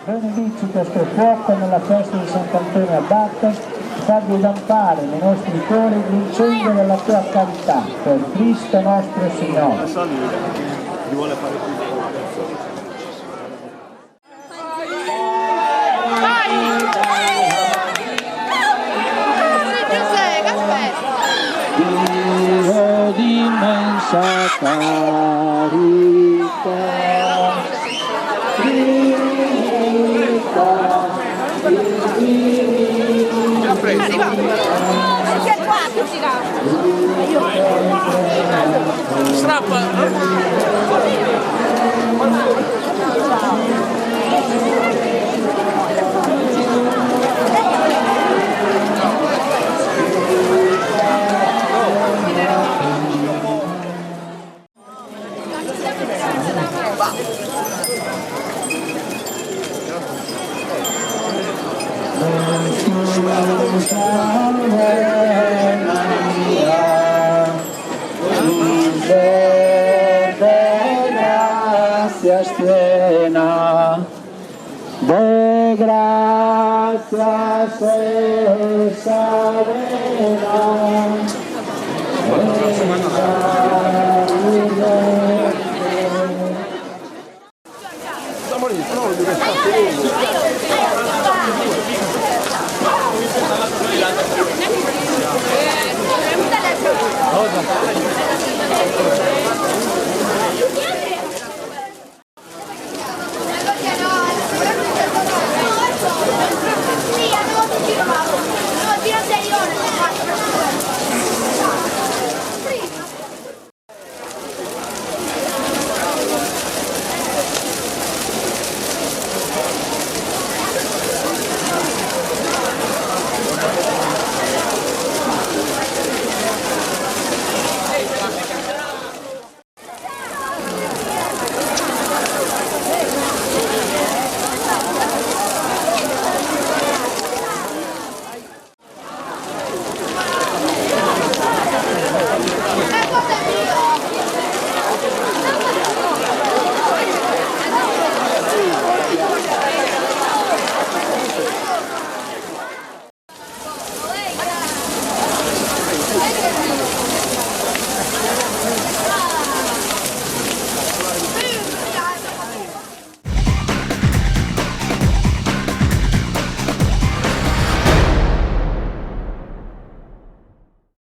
benedici questo fuoco nella festa di Sant'Antonio Abate, fa divampare nei nostri cuori l'incendio della tua carità, per Cristo nostro Signore. Chi vuole fare più Dio di immensa carità, de gracias esa